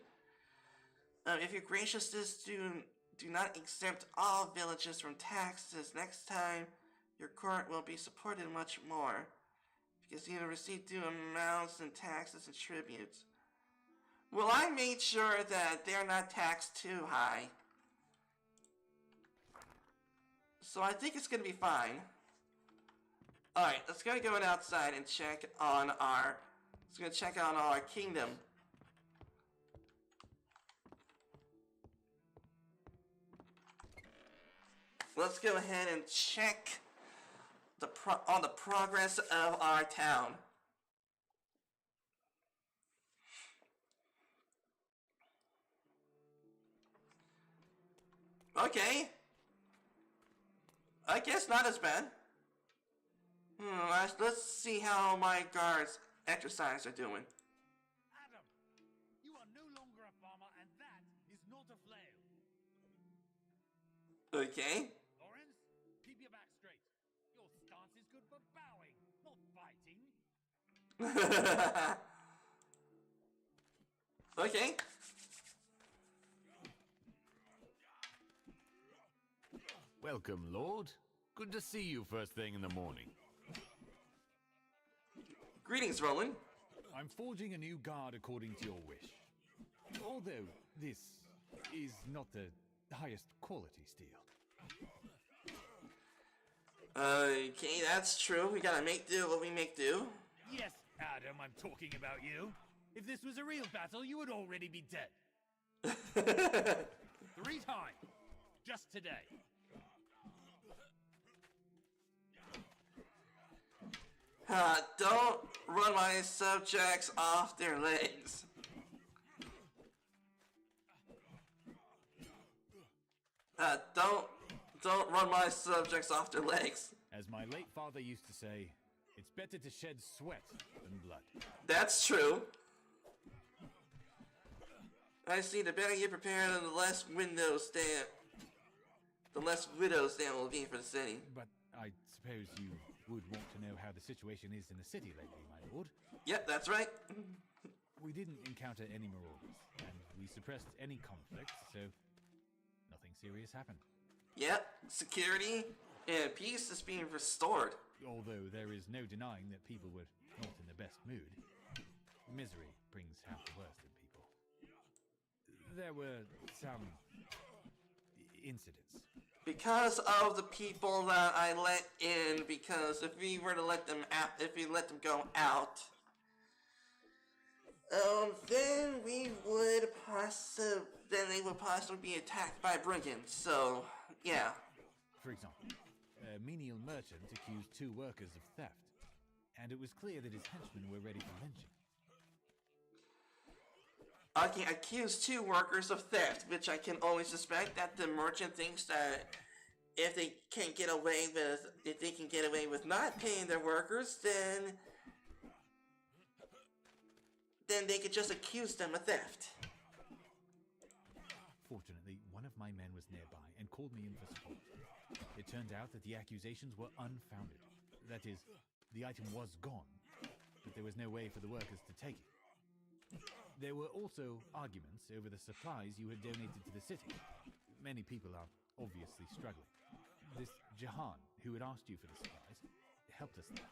If your graciousness do not exempt all villages from taxes, next time your court will be supported much more, because you will receive due amounts in taxes and tributes. Well, I made sure that they're not taxed too high. So I think it's gonna be fine. Alright, let's go outside and check on our... Let's go check on our kingdom. Let's go ahead and check on the progress of our town. Okay. I guess not as bad. Let's see how my guards' exercise are doing. Adam, you are no longer a farmer, and that is not a flail. Okay. Lawrence, keep your back straight. Your stance is good for bowing, not fighting. Okay. Welcome, Lord. Good to see you first thing in the morning. Greetings, Roland. I'm forging a new guard according to your wish. Although this is not the highest quality steel. Okay, that's true. We gotta make do what we make do. Yes, Adam, I'm talking about you. If this was a real battle, you would already be dead. 3 times. Just today. Don't run my subjects off their legs. Don't run my subjects off their legs. As my late father used to say, it's better to shed sweat than blood. That's true. I see, the better you prepare, the less widows stand will be for the city. But I suppose you would want to know how the situation is in the city lately, my lord. Yep, that's right. We didn't encounter any marauders, and we suppressed any conflicts, so nothing serious happened. Yep, security and peace is being restored. Although there is no denying that people were not in the best mood. Misery brings out the worst in people. There were some incidents. Because of the people that I let in, because if we were to let them out, if we let them go out, then they would possibly be attacked by brigands, so, yeah. For example, a menial merchant accused 2 workers of theft, and it was clear that his henchmen were ready for lynching. I can accuse 2 workers of theft, which I can only suspect that the merchant thinks that if they can get away with not paying their workers, then they could just accuse them of theft. Fortunately, one of my men was nearby and called me in for support. It turned out that the accusations were unfounded. That is, the item was gone, but there was no way for the workers to take it. There were also arguments over the supplies you had donated to the city. Many people are obviously struggling. This Jahan, who had asked you for the supplies, helped us there.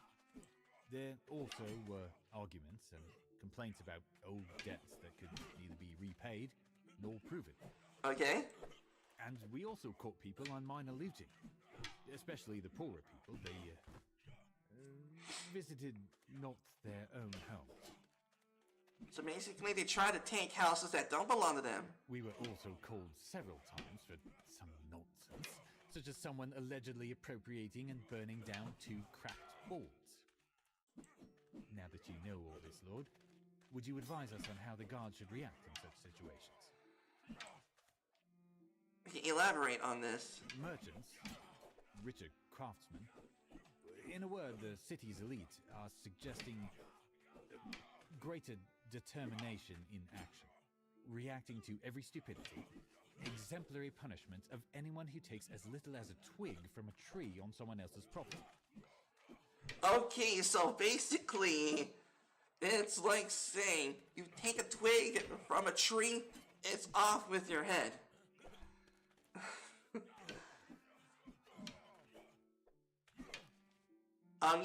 There also were arguments and complaints about old debts that could neither be repaid nor proven. Okay. And we also caught people on minor looting, especially the poorer people. They visited not their own homes. So basically they try to take houses that don't belong to them. We were also called several times for some nonsense, such as someone allegedly appropriating and burning down 2 cracked boards. Now that you know all this, Lord, would you advise us on how the guards should react in such situations? Elaborate on this. Merchants, richer craftsmen. In a word, the city's elite are suggesting greater determination in action, reacting to every stupidity, exemplary punishment of anyone who takes as little as a twig from a tree on someone else's property. Okay, so basically, it's like saying you take a twig from a tree, it's off with your head.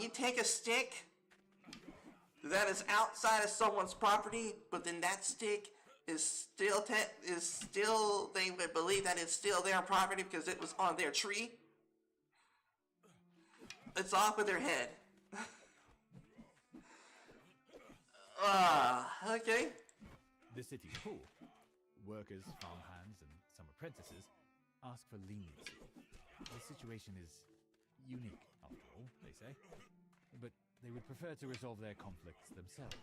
You take a stick that is outside of someone's property, but then that stick is still they would believe that it's still their property because it was on their tree. It's off with their head. Okay. The city's poor. Workers, farmhands, and some apprentices ask for leniency. The situation is unique, after all, they say. But they would prefer to resolve their conflicts themselves.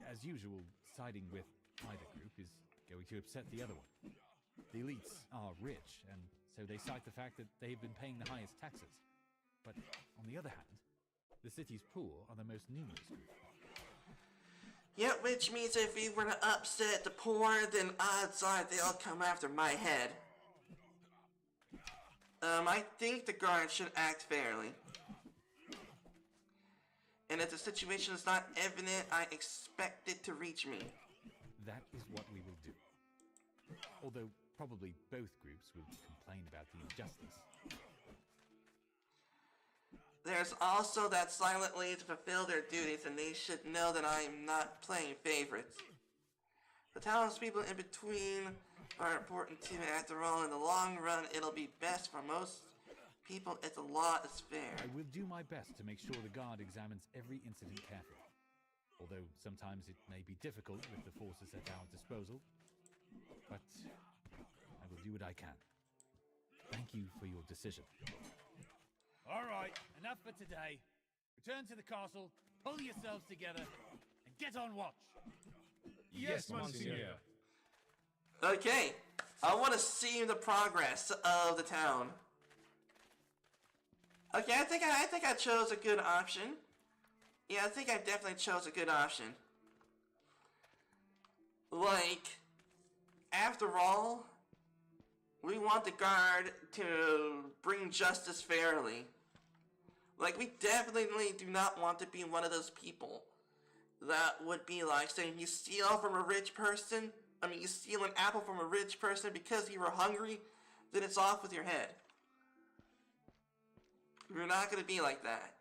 As usual, siding with either group is going to upset the other one. The elites are rich, and so they cite the fact that they've been paying the highest taxes. But on the other hand, the city's poor are the most numerous group. Yeah, which means if we were to upset the poor, then odds are they'll come after my head. I think the guard should act fairly. And if the situation is not evident, I expect it to reach me. That is what we will do. Although probably both groups will complain about the injustice. There's also that silent lead to fulfill their duties, and they should know that I am not playing favorites. The townspeople in between are important too. After all, in the long run, it'll be best for most people if the law is fair. I will do my best to make sure the guard examines every incident carefully. Although sometimes it may be difficult with the forces at our disposal. But I will do what I can. Thank you for your decision. All right, enough for today. Return to the castle, pull yourselves together, and get on watch. Yes, Monsieur. Okay, I want to see the progress of the town. Okay, I think I chose a good option. Yeah, I think I definitely chose a good option. Like, after all, we want the guard to bring justice fairly. Like, we definitely do not want to be one of those people that would be like saying you steal from a rich person. You steal an apple from a rich person because you were hungry, then it's off with your head. We're not going to be like that.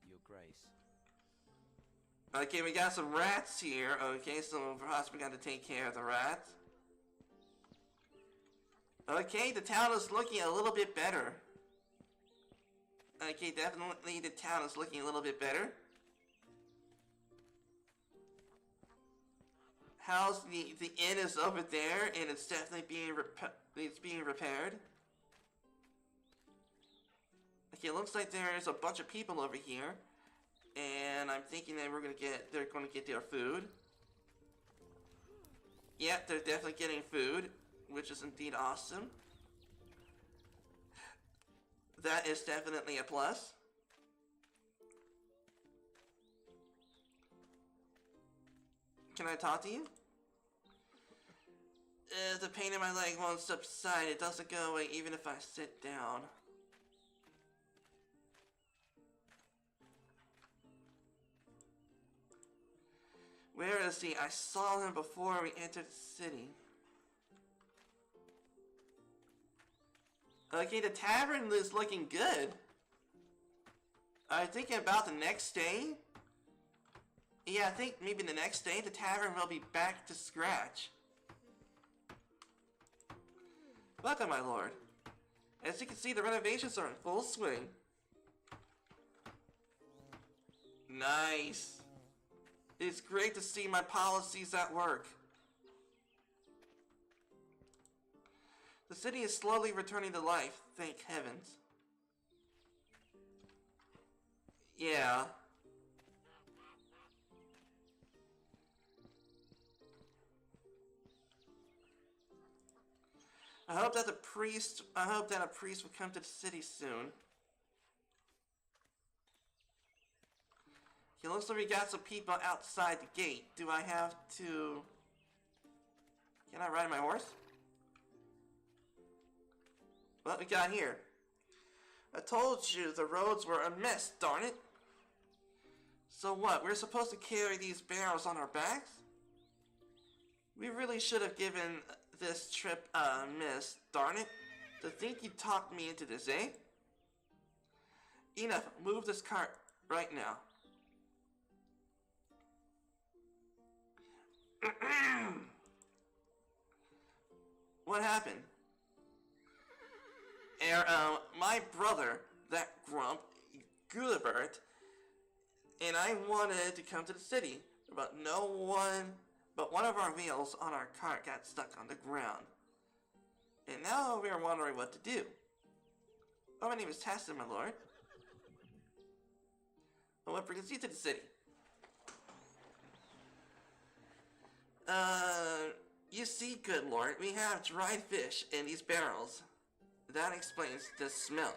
Your Grace. Okay, we got some rats here. Okay, so perhaps we got to take care of the rats. Okay, the town is looking a little bit better. Okay, definitely the town is looking a little bit better. How's the inn is over there, and it's definitely being repaired. Okay, it looks like there's a bunch of people over here, and I'm thinking that they're gonna get their food. Yep, they're definitely getting food, which is indeed awesome. That is definitely a plus. Can I talk to you? The pain in my leg won't subside. It doesn't go away even if I sit down. Where is he? I saw him before we entered the city. Okay, the tavern is looking good. I'm thinking about the next day. Yeah, I think maybe the next day the tavern will be back to scratch. Welcome, my lord. As you can see, the renovations are in full swing. Nice. It's great to see my policies at work. The The city is slowly returning to life, thank heavens. Yeah. I hope that a priest will come to the city soon. It looks like we got some people outside the gate. Do I have to... Can I ride my horse? What we got here? I told you the roads were a mess, darn it. So what, we're supposed to carry these barrels on our backs? We really should have given this trip a miss, darn it. To think you talked me into this, eh? Enough, move this cart right now. What happened? My brother, that grump, Gulibert, and I wanted to come to the city, but one of our wheels on our cart got stuck on the ground. And now we are wondering what to do. Oh, my name is Tassin, my lord. What brings you to the city? You see, good lord, we have dried fish in these barrels. That explains the smell.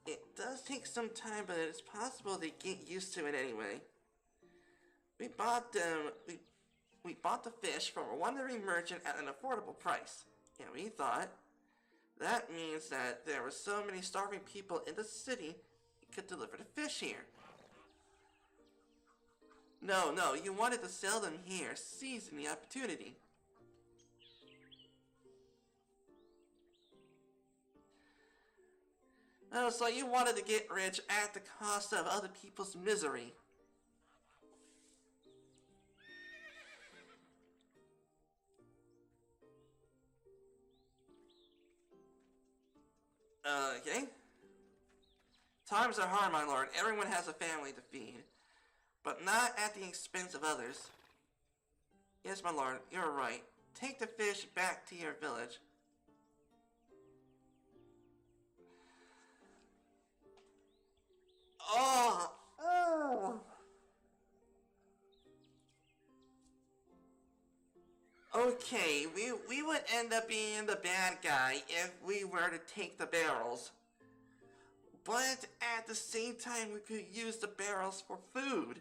It does take some time, but it's possible to get used to it anyway. We bought the fish from a wandering merchant at an affordable price, and we thought that means that there were so many starving people in the city, we could deliver the fish here. No, you wanted to sell them here, seizing the opportunity. Oh, so you wanted to get rich at the cost of other people's misery. Okay. Times are hard, my lord. Everyone has a family to feed. But not at the expense of others. Yes, my lord, you're right. Take the fish back to your village. Oh! Okay, we would end up being the bad guy if we were to take the barrels. But at the same time, we could use the barrels for food.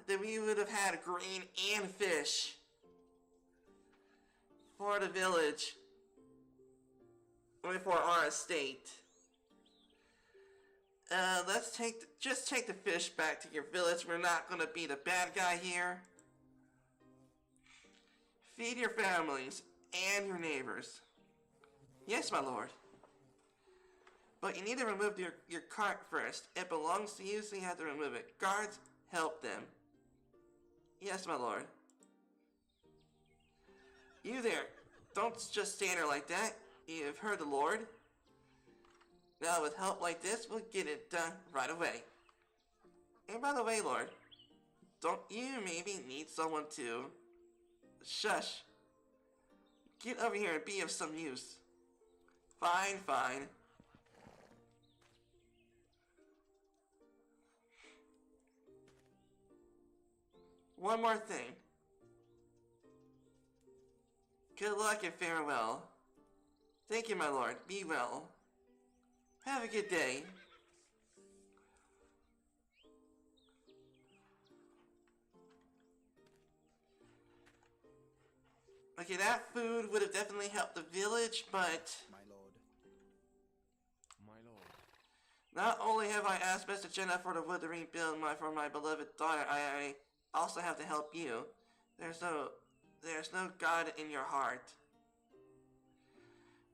Then we would have had grain and fish for the village. For our estate. Just take the fish back to your village. We're not gonna be the bad guy here. Feed your families and your neighbors. Yes, my lord. But you need to remove your cart first. It belongs to you, so you have to remove it. Guards, help them. Yes, my lord. You there. Don't just stand there like that. You've heard the Lord. Now with help like this, we'll get it done right away. And by the way, Lord, don't you maybe need someone to... Shush. Get over here and be of some use. Fine. One more thing. Good luck and farewell. Thank you, my lord. Be well. Have a good day. Okay, that food would have definitely helped the village, but... My lord. Not only have I asked Mr. Jenna for the wood to rebuild for my beloved daughter, I also have to help you. There's no God in your heart.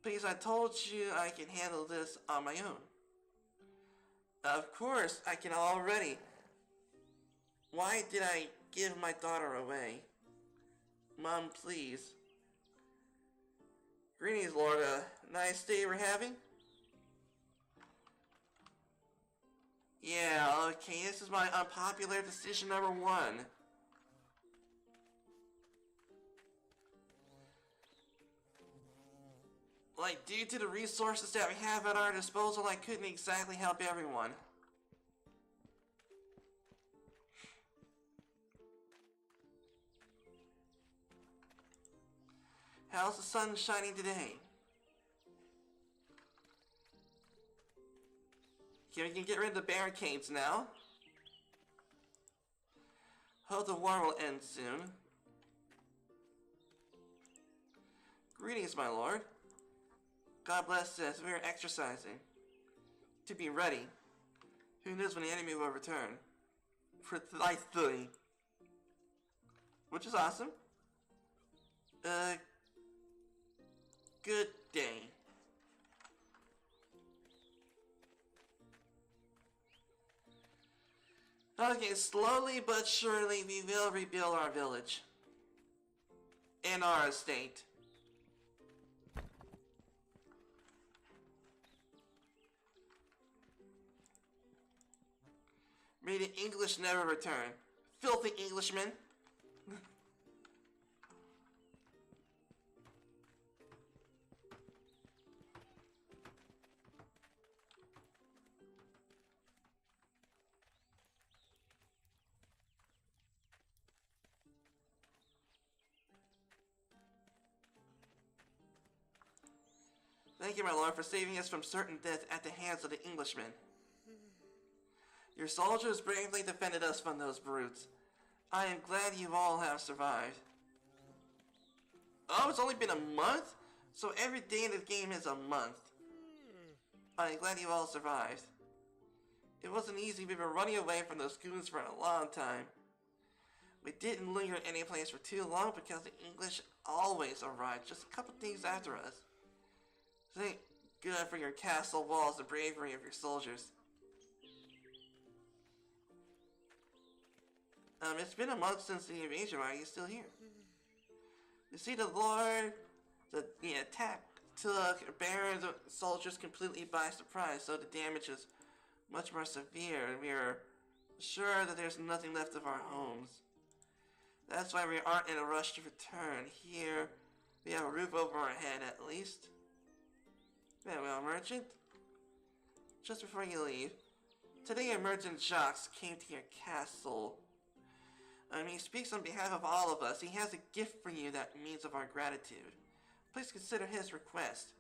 Please, I told you I can handle this on my own. Of course, I can already. Why did I give my daughter away? Mom, please. Greetings, Lord. Nice day we're having? Yeah, okay, this is my unpopular decision number 1. Like, due to the resources that we have at our disposal, I couldn't exactly help everyone. How's the sun shining today? Okay, we can get rid of the barricades now. Hope the war will end soon. Greetings, my lord. God bless us, we are exercising. To be ready. Who knows when the enemy will return? Precisely. Which is awesome. Good day. Okay, slowly but surely we will rebuild our village. And our estate. May the English never return. Filthy Englishmen. Thank you, my lord, for saving us from certain death at the hands of the Englishmen. Your soldiers bravely defended us from those brutes. I am glad you all have survived. Oh, it's only been a month? So every day in the game is a month. I am glad you all survived. It wasn't easy. We were running away from those goons for a long time. We didn't linger any place for too long because the English always arrived just a couple days after us. Thank God for your castle walls and bravery of your soldiers. It's been a month since the invasion. Why are you still here? You see, the attack took Baron's soldiers completely by surprise, so the damage is much more severe, and we are sure that there's nothing left of our homes. That's why we aren't in a rush to return. Here, we have a roof over our head at least. Farewell, merchant. Just before you leave, today a merchant Jacques came to your castle. He speaks on behalf of all of us. He has a gift for you that means of our gratitude. Please consider his request,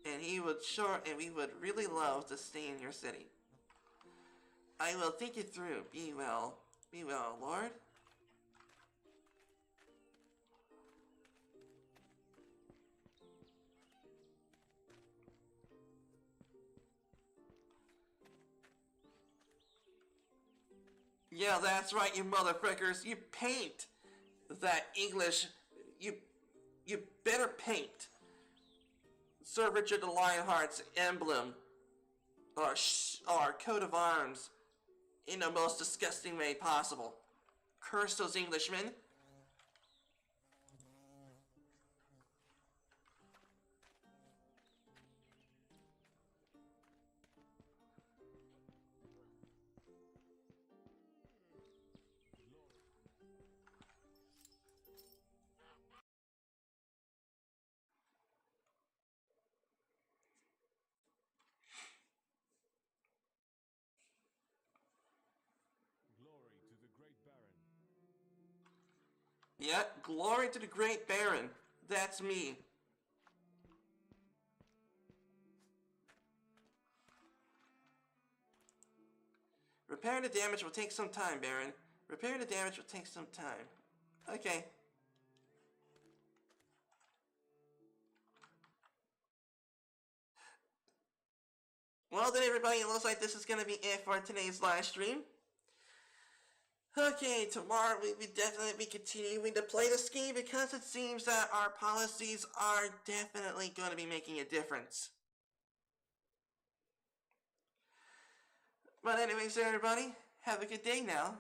and we would really love to stay in your city. I will think it through. Be well, Lord. Yeah, that's right, you motherfuckers. You paint that English. You better paint Sir Richard the Lionheart's emblem or coat of arms in the most disgusting way possible. Curse those Englishmen. Yeah, glory to the great Baron. That's me. Repairing the damage will take some time, Baron. Repairing the damage will take some time. Okay. Well then, everybody, it looks like this is going to be it for today's live stream. Okay, tomorrow we will definitely be continuing to play this game because it seems that our policies are definitely going to be making a difference. But anyways, everybody, have a good day now.